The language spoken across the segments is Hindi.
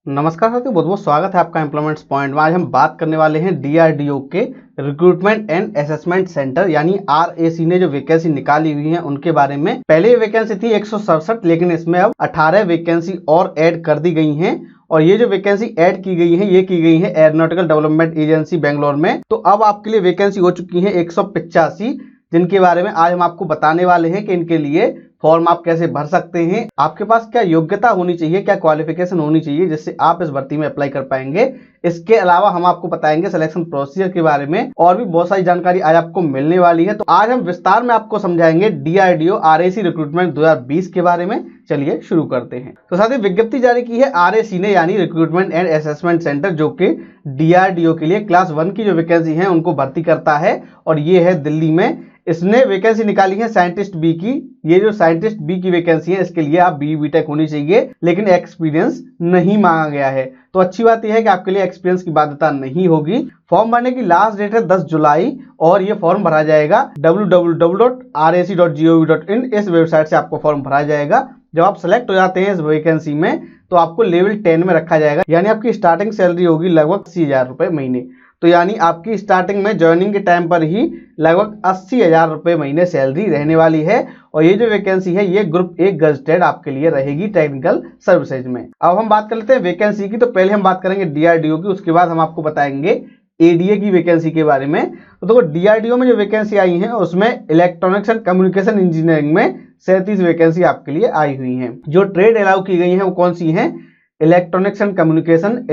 नमस्कार साथियों, बहुत बहुत स्वागत है आपका एम्प्लॉयमेंट्स पॉइंट में। आज हम बात करने वाले हैं डीआरडीओ के रिक्रूटमेंट एंड असेसमेंट सेंटर यानी आरएसी ने जो वैकेंसी निकाली हुई है उनके बारे में। पहले ये वैकेंसी थी 167, लेकिन इसमें अब 18 वैकेंसी और ऐड कर दी गई हैं। और ये जो वैकेंसी ऐड की गई है ये की गई है एरोनॉटिकल डेवलपमेंट एजेंसी बेंगलोर में। तो अब आपके लिए वैकेंसी हो चुकी है 185, जिनके बारे में आज हम आपको बताने वाले हैं कि इनके लिए फॉर्म आप कैसे भर सकते हैं, आपके पास क्या योग्यता होनी चाहिए, क्या क्वालिफिकेशन होनी चाहिए जिससे आप इस भर्ती में अप्लाई कर पाएंगे। इसके अलावा हम आपको बताएंगे सिलेक्शन प्रोसीजर के बारे में और भी बहुत सारी जानकारी आज आपको मिलने वाली है। तो आज हम विस्तार में आपको समझाएंगे डीआरडीओ आरएसी रिक्रूटमेंट 2020 के बारे में। चलिए शुरू करते हैं। तो साथ ही विज्ञप्ति जारी की है आरएसी ने यानी रिक्रूटमेंट एंड असेसमेंट सेंटर, जो कि डीआरडीओ के लिए क्लास 1 की जो वैकेंसी है उनको भर्ती करता है और ये है दिल्ली में। इसने वैकेंसी निकाली है साइंटिस्ट बी की। ये जो साइंटिस्ट बी की वैकेंसी है इसके लिए आप बी.टेक होनी चाहिए, लेकिन एक्सपीरियंस नहीं मांगा गया है। तो अच्छी बात यह है कि आपके लिए एक्सपीरियंस की बाध्यता नहीं होगी। फॉर्म भरने की लास्ट डेट है 10 जुलाई और ये फॉर्म भरा जाएगा www.rac.gov.in इस वेबसाइट से आपको फॉर्म भरा जाएगा। जब आप सेलेक्ट हो जाते हैं इस वैकेंसी में तो आपको लेवल 10 में रखा जाएगा, यानी आपकी स्टार्टिंग सैलरी होगी लगभग 80,000 रुपए महीने। तो यानी आपकी स्टार्टिंग में ज्वाइनिंग के टाइम पर ही लगभग 80,000 रुपए महीने सैलरी रहने वाली है। और ये जो वैकेंसी है ये ग्रुप 1 गजटेड आपके लिए रहेगी टेक्निकल सर्विसेज में। अब हम बात कर लेते हैं वैकेंसी की। तो पहले हम बात करेंगे डीआरडीओ की, उसके बाद हम आपको बताएंगे एडीए की वैकेंसी के बारे में। तो देखो डीआरडीओ में जो वैकेंसी आई है उसमें इलेक्ट्रॉनिक्स एंड कम्युनिकेशन इंजीनियरिंग में 37 वैकेंसी आपके लिए आई हुई है। जो ट्रेड अलाउ की गई है वो कौन सी है? Electronics and communication,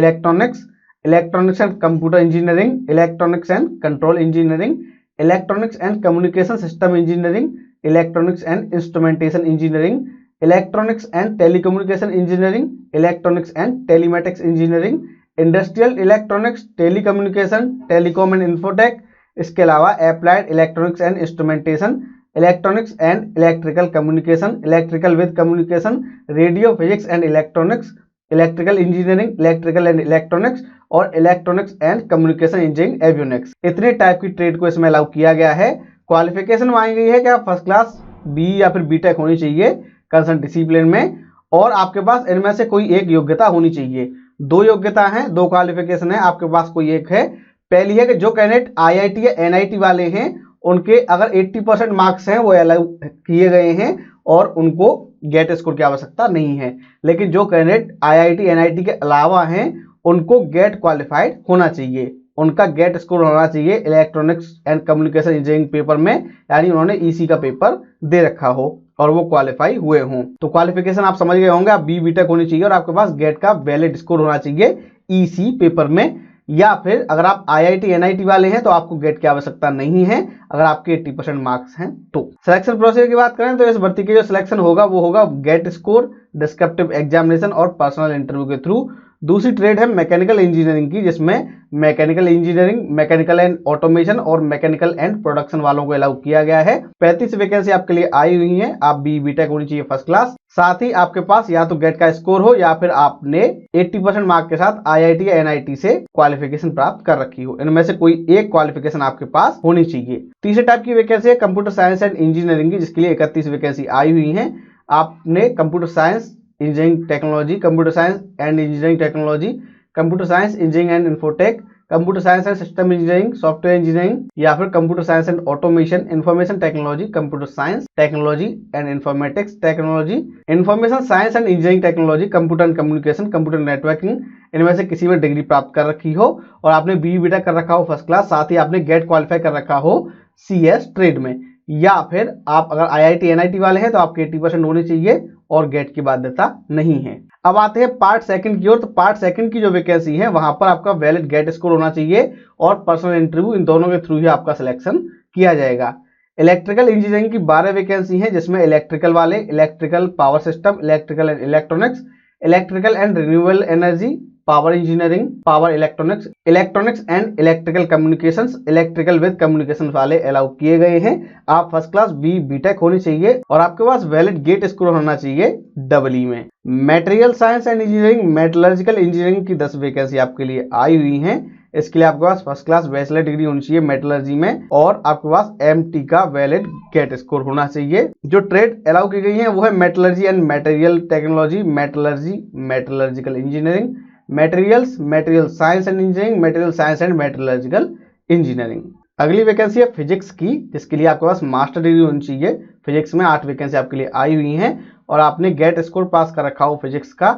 electronics and computer engineering, electronics and control engineering, electronics and communication system engineering, electronics and instrumentation engineering, electronics and telecommunication engineering, electronics and telematics engineering, industrial electronics, telecommunication, telecom and infotech. इसके अलावा applied electronics and instrumentation, electronics and electrical communication, electrical with communication, radio physics and electronics, electrical engineering, electrical and electronics और electronics and communication engineering avionics. इतने टाइप की ट्रेड को इसमें अलाउ किया गया है। क्वालिफिकेशन मांगी गई है कि आप फर्स्ट क्लास बी या फिर बी.टेक होनी चाहिए कंसर्न डिसिप्लिन में, और आपके पास इनमें से कोई एक योग्यता होनी चाहिए। 2 योग्यता है, 2 क्वालिफिकेशन है, आपके पास कोई एक है। पहली है कि जो कैंडिडेट आईआईटी या एनआईटी वाले हैं उनके अगर 80% मार्क्स हैं वो अलाउ किए गए हैं और उनको गेट स्कोर की आवश्यकता नहीं है। लेकिन जो कैंडिडेट आईआईटी एनआईटी के अलावा हैं उनको गेट क्वालिफाइड होना चाहिए, उनका गेट स्कोर होना चाहिए electronics and communication engineering paper में, यानी उन्होंने ईसी का पेपर दे रखा हो और वो क्वालिफाई हुए हों। तो क्वालिफिकेशन आप समझ गए होंगे, आप बी.टेक होनी चाहिए और आपके पास गेट का वैलिड स्कोर होना चाहिए ईसी पेपर में। या फिर अगर आप आईआईटी एनआईटी वाले हैं तो आपको गेट की आवश्यकता नहीं है अगर आपके 80% मार्क्स हैं। तो सिलेक्शन प्रोसीजर की बात करें तो इस भर्ती के जो सिलेक्शन होगा वो होगा गेट स्कोर, डिस्क्रिप्टिव एग्जामिनेशन और पर्सनल इंटरव्यू के थ्रू। दूसरी ट्रेड है मैकेनिकल इंजीनियरिंग की, जिसमें mechanical engineering, mechanical and automation और मैकेनिकल एंड प्रोडक्शन वालों को अलाउ किया गया है। 35 वैकेंसी आपके लिए आई हुई है। आप बी.टेक होनी चाहिए फर्स्ट क्लास, साथ ही आपके पास या तो गेट का स्कोर हो या फिर आपने 80% मार्क के साथ आईआईटी या एनआईटी से क्वालिफिकेशन प्राप्त कर रखी हो। इनमें से कोई एक क्वालिफिकेशन आपके पास होनी चाहिए। तीसरे टाइप की वैकेंसी है कंप्यूटर साइंस एंड इंजीनियरिंग की, जिसके लिए 31 वैकेंसी आई हुई है। आपने computer science engineering technology, computer science and engineering technology, computer science engineering and infotech, computer science and system engineering, software engineering या फिर computer science and automation, information technology, computer science technology and informatics technology, information science and engineering technology, computer and communication, computer networking. इनमें से किसी में डिग्री प्राप्त कर रखी हो और आपने बी.टेक कर रखा हो फर्स्ट क्लास, साथ ही आपने गेट क्वालिफाई कर रखा हो सीएस ट्रेड में। या फिर आप अगर आईआईटी एनआईटी वाले हैं तो आपके 80% होने चाहिए और गेट की बाध्यता नहीं है। अब आते हैं पार्ट सेकंड की ओर। तो पार्ट सेकंड की जो वैकेंसी है वहां पर आपका वैलिड गेट स्कोर होना चाहिए और पर्सनल इंटरव्यू, इन दोनों के थ्रू ही आपका सिलेक्शन किया जाएगा। इलेक्ट्रिकल इंजीनियरिंग की 12 वैकेंसी है, जिसमें इलेक्ट्रिकल वाले, electrical power system, electrical and electronics, electrical and renewable energy, power engineering, power electronics, electronics and electrical communications, electrical with communication वाले अलाउ किए गए हैं। आप फर्स्ट क्लास बी.टेक होनी चाहिए और आपके पास वैलिड गेट स्कोर होना चाहिए डबल में। Material science and engineering, metallurgical engineering की 10 वैकेंसी आपके लिए आई हुई हैं। इसके लिए आपके पास फर्स्ट क्लास बैचलर डिग्री होनी चाहिए मेटलर्जी में और आपके पास एमटी का वैलिड गेट स्कोर होना चाहिए। जो ट्रेड अलाउ की गई है वो है metallurgy and material technology, metallurgy, metallurgical engineering, materials, material science and engineering, material science and metallurgical engineering. अगली वैकेंसी है फिजिक्स की, जिसके लिए आपके पास मास्टर डिग्री होनी चाहिए। फिजिक्स में 8 वैकेंसी आपके लिए आई हुई हैं और आपने गेट स्कोर पास कर रखा हो फिजिक्स का।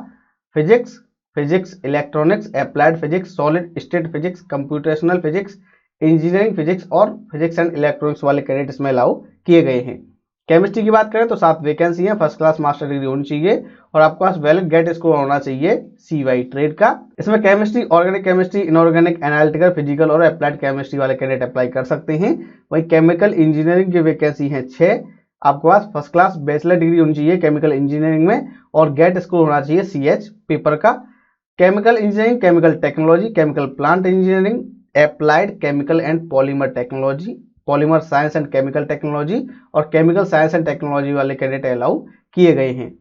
Physics, electronics, applied physics, solid state physics, computational physics, engineering physics और फिजिक्स एंड इलेक्ट्रॉनिक्स वाले कैंडिडेट इसमें अलाउ किए गए हैं। केमिस्ट्री की बात करें तो 7 वैकेंसी है, फर्स्ट क्लास मास्टर डिग्री होनी चाहिए और आपके पास वैलिड गेट स्कोर होना चाहिए CY ट्रेड का। इसमें chemistry, organic chemistry, inorganic, analytical, physical और अप्लाइड केमिस्ट्री वाले कैंडिडेट अप्लाई कर सकते हैं। वहीं केमिकल इंजीनियरिंग की वैकेंसी है 6, आपके पास फर्स्ट क्लास बैचलर डिग्री होनी चाहिए केमिकल इंजीनियरिंग में और गेट स्कोर होना चाहिए CH पेपर का। Chemical engineering, chemical technology, chemical plant engineering, applied chemical and polymer technology, polymer science and chemical technology और केमिकल साइंस एंड टेक्नोलॉजी वाले कैंडिडेट अलाउ किए गए हैं।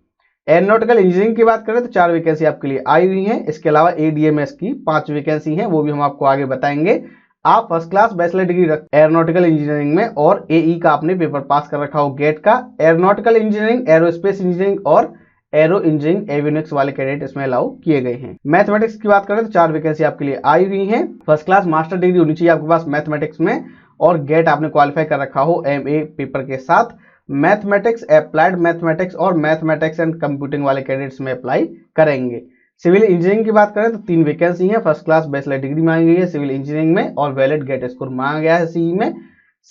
एरोनॉटिकल इंजीनियरिंग की बात करें तो 4 वैकेंसी आपके लिए आई हुई हैं। इसके अलावा ADMS की 5 वैकेंसी हैं, वो भी हम आपको आगे बताएंगे। आप first class bachelor degree aeronautical engineering में और AE का आपने पेपर पास कर रखा हो गेट का। एरोनॉटिकल इंजीनियरिंग, एरोस्पेस इंजीनियरिंग और एरो इंजीनियरिंग, एवियोनिक्स वाले कैंडिडेट इसमें अलाउ किए गए हैं। मैथमेटिक्स की बात करें तो 4 वैकेंसी आपके लिए आई हुई हैं। फर्स्ट क्लास मास्टर डिग्री होनी चाहिए आपके पास मैथमेटिक्स में और गेट आपने क्वालिफाई कर रखा हो MA पेपर के साथ। मैथमेटिक्स, अप्लाइड मैथमेटिक्स और मैथमेटिक्स एंड कंप्यूटिंग वाले कैंडिडेट्स में अप्लाई करेंगे। सिविल इंजीनियरिंग की बात करें तो 3 वैकेंसी है, फर्स्ट क्लास बैचलर डिग्री मांगी गई है सिविल इंजीनियरिंग में और वैलिड गेट स्कोर मांगा गया है CE में।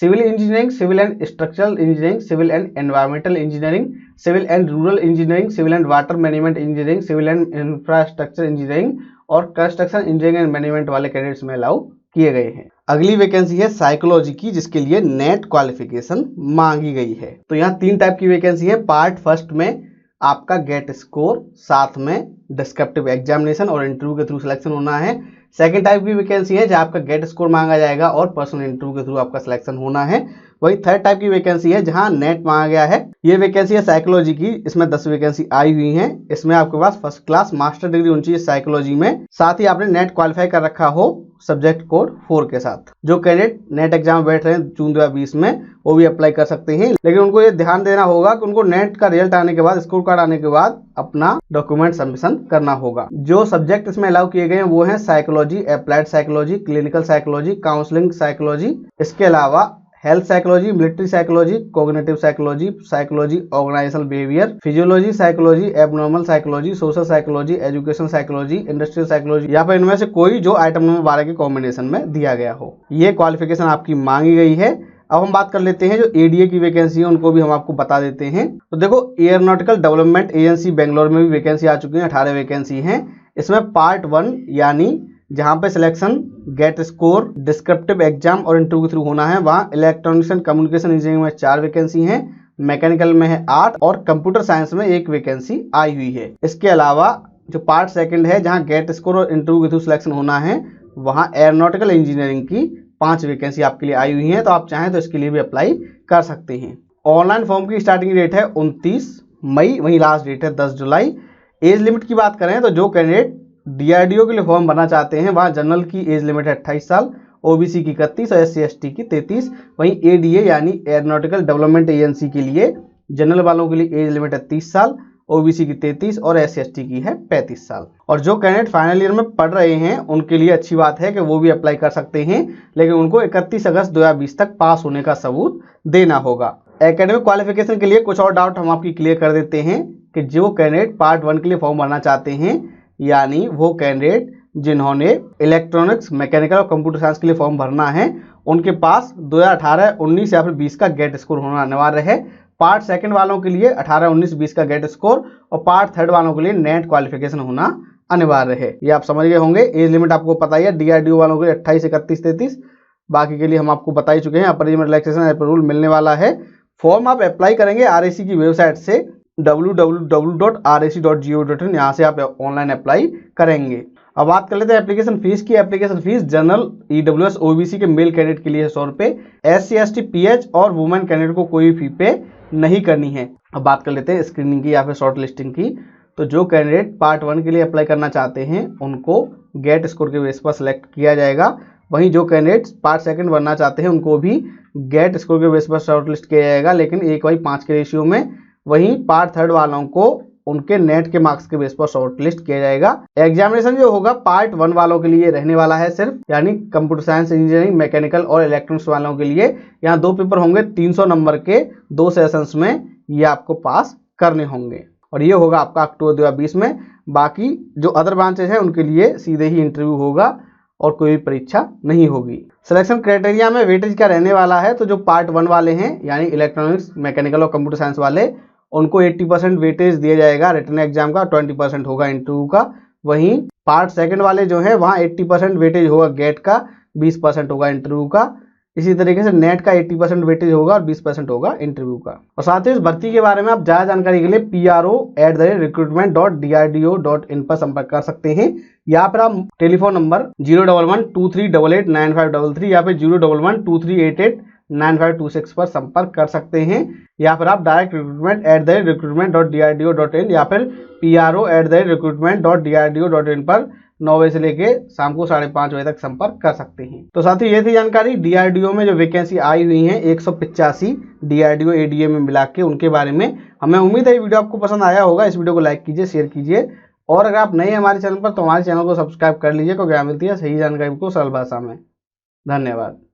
Civil engineering, civil and structural engineering, civil and environmental engineering, civil and rural engineering, civil and water management engineering, civil and infrastructure engineering और कंस्ट्रक्शन इंजीनियरिंग एंड मैनेजमेंट वाले कैंडिडेट्स में अलाउ किए गए हैं। अगली वैकेंसी है साइकोलॉजी की, जिसके लिए नेट क्वालिफिकेशन मांगी गई है। तो यहाँ 3 टाइप की वैकेंसी है। पार्ट फर्स्ट में आपका गेट स्कोर, साथ में डिस्क्रिप्टिव एग्जामिनेशन और इंटरव्यू के थ्रू सिलेक्शन होना है। सेकंड टाइप की वैकेंसी है जहाँ आपका गेट स्कोर मांगा जाएगा और पर्सनल इंटरव्यू के थ्रू आपका सिलेक्शन होना है। वही थर्ड टाइप की वैकेंसी है जहाँ नेट मांगा गया है। ये वैकेंसी है साइकोलॉजी की, इसमें 10 वैकेंसी आई हुई हैं। इसमें आपके पास फर्स्ट क्लास मास्टर डिग्री होनी चाहिए साइकोलॉजी में, साथ ही आपने नेट क्वालिफाई कर रखा हो सब्जेक्ट कोड 4 के साथ। जो कैंडिडेट नेट एग्जाम बैठ रहे हैं जून 2020 में, वो भी अप्लाई कर सकते हैं, लेकिन उनको ये ध्यान देना होगा कि उनको नेट का रिजल्ट आने के बाद, स्कोर कार्ड आने के बाद अपना डॉक्यूमेंट सबमिशन करना होगा। जो सब्जेक्ट इसमें अलाउ किए गए हैं वो है psychology, applied psychology, clinical psychology, counselling psychology, इसके अलावा health psychology, military psychology, cognitive psychology, psychology organisational behaviour, physiology psychology, abnormal psychology, social psychology, education psychology, industrial psychology, या फिर इनमें से कोई जो आइटम नंबर 12 के कॉम्बिनेशन में दिया गया हो। ये क्वालिफिकेशन आपकी मांगी गई है। अब हम बात कर लेते हैं जो ADA की वैकेंसी है, उनको भी हम आपको बता देते हैं। तो देखो, एयरोनॉटिकल डेवलपमेंट एजेंसी बेंगलोर में भी वैकेंसी आ चुकी है, 18 वैकेंसी हैं। इसमें पार्ट 1 यानी जहां पे selection, gate score, descriptive exam और इंटरव्यू के थ्रू होना है, वहां इलेक्ट्रॉनिक्स एंड कम्युनिकेशन इंजीनियरिंग में 4 वैकेंसी हैं, मैकेनिकल में है 8 और कंप्यूटर साइंस में 1 वैकेंसी आई हुई है। इसके अलावा जो पार्ट सेकंड है जहां गेट स्कोर और इंटरव्यू के थ्रू सिलेक्शन होना है, वहां एरोनॉटिकल इंजीनियरिंग की 5 वैकेंसी आपके लिए आई हुई है। तो आप चाहें तो इसके लिए भी अप्लाई कर सकते हैं। ऑनलाइन फॉर्म की स्टार्टिंग डेट है 29 मई, वहीं लास्ट डेट है 10 जुलाई। एज लिमिट की बात करें तो जो कैंडिडेट DRDO के लिए फॉर्म भरना चाहते हैं, वहाँ जनरल की एज लिमिट है 28 साल, OBC की 31 और SC/ST की 33। वहीं ADA यानी एरोनॉटिकल डेवलपमेंट एजेंसी के लिए जनरल वालों के लिए एज लिमिट है 30 साल, OBC की 33 और SC/ST की है 35 साल। और जो कैंडिडेट फाइनल ईयर में पढ़ रहे हैं उनके लिए अच्छी बात है कि वो भी अप्लाई कर सकते हैं, लेकिन उनको 31 अगस्त 2020 तक पास होने का सबूत देना होगा। एकेडमिक क्वालिफिकेशन के लिए कुछ और डाउट हम आपकी क्लियर कर देते हैं कि जो कैंडिडेट पार्ट 1 के लिए फॉर्म भरना चाहते हैं, यानी वो कैंडिडेट जिन्होंने इलेक्ट्रॉनिक्स, मैकेनिकल और कंप्यूटर साइंस के लिए फॉर्म भरना है, उनके पास 2018, 19 या फिर 20 का गेट स्कोर होना अनिवार्य है। पार्ट सेकंड वालों के लिए 18, 19, 20 का गेट स्कोर और पार्ट थर्ड वालों के लिए नेट क्वालिफिकेशन होना अनिवार्य है। ये आप समझ गए होंगे। एज लिमिट आपको पता ही है, DRDO वालों के लिए 28, 31, 33, बाकी के लिए हम आपको बता ही चुके हैं। अपर एज में रिलैक्सेशन अप्रूवल मिलने वाला है। फॉर्म आप अप्लाई करेंगे RAC की वेबसाइट से www.rac.go.in, यहाँ से आप ऑनलाइन अप्लाई करेंगे। अब बात कर लेते हैं एप्लीकेशन फीस की। Application fees general, EWS, OBC के मेल कैंडिडेट के लिए है 100 रुपये, SC/ST, PH और वुमेन कैंडिडेट को कोई फी पे नहीं करनी है। अब बात कर लेते हैं स्क्रीनिंग की या फिर शॉर्ट लिस्टिंग की। तो जो कैंडिडेट पार्ट 1 के लिए अप्लाई करना चाहते हैं उनको गेट स्कोर के बेस पर सिलेक्ट किया जाएगा। वहीं जो कैंडिडेट पार्ट सेकंड बनना चाहते हैं उनको भी गेट स्कोर के बेस पर शॉर्ट लिस्ट किया जाएगा, लेकिन 1/5 के रेशियो में। वहीं पार्ट थर्ड वालों को उनके नेट के मार्क्स के बेस पर शॉर्ट लिस्ट किया जाएगा। एग्जामिनेशन जो होगा पार्ट 1 वालों के लिए रहने वाला है सिर्फ, यानी कंप्यूटर साइंस, इंजीनियरिंग, मैकेनिकल और इलेक्ट्रॉनिक्स वालों के लिए। यहाँ 2 पेपर होंगे 300 नंबर के 2 सेशंस में, ये आपको पास करने होंगे और ये होगा आपका अक्टूबर 2020 में। बाकी जो अदर ब्रांचेस हैं उनके लिए सीधे ही इंटरव्यू होगा और कोई भी परीक्षा नहीं होगी। सिलेक्शन क्राइटेरिया में वेटेज क्या रहने वाला है, तो जो पार्ट 1 वाले हैं यानी इलेक्ट्रॉनिक्स, मैकेनिकल और कंप्यूटर साइंस वाले, उनको 80% वेटेज दिया जाएगा रिटन एग्जाम का, 20% होगा इंटरव्यू का। वहीं पार्ट 2 वाले जो है वहाँ 80% वेटेज होगा गेट का, 20% होगा इंटरव्यू का। इसी तरीके से नेट का 80% वेटेज होगा और 20% होगा इंटरव्यू का। और साथ ही इस भर्ती के बारे में आप ज़्यादा जानकारी के लिए pro@recruitment.dido.in पर संपर्क कर सकते हैं। यहाँ पर आप टेलीफोन नंबर 01123889533 या फिर 01123889526 पर संपर्क कर सकते हैं। या फिर आप डायरेक्ट recruitment@recruitment.dido.in या फिर pro@recruitment.dido.in पर 9 बजे से लेके शाम को 5:30 बजे तक संपर्क कर सकते हैं। तो साथियों ये थी जानकारी डीआरडीओ में जो वैकेंसी आई हुई है 185 डीआरडीओ एडीए में मिला के, उनके बारे में। हमें उम्मीद है ये वीडियो आपको पसंद आया होगा। इस वीडियो को लाइक कीजिए, शेयर कीजिए और अगर आप नए हैं हमारे चैनल पर तो हमारे चैनल को सब्सक्राइब कर लीजिए, क्योंकि मिलती है सही जानकारी को सरल भाषा में। धन्यवाद।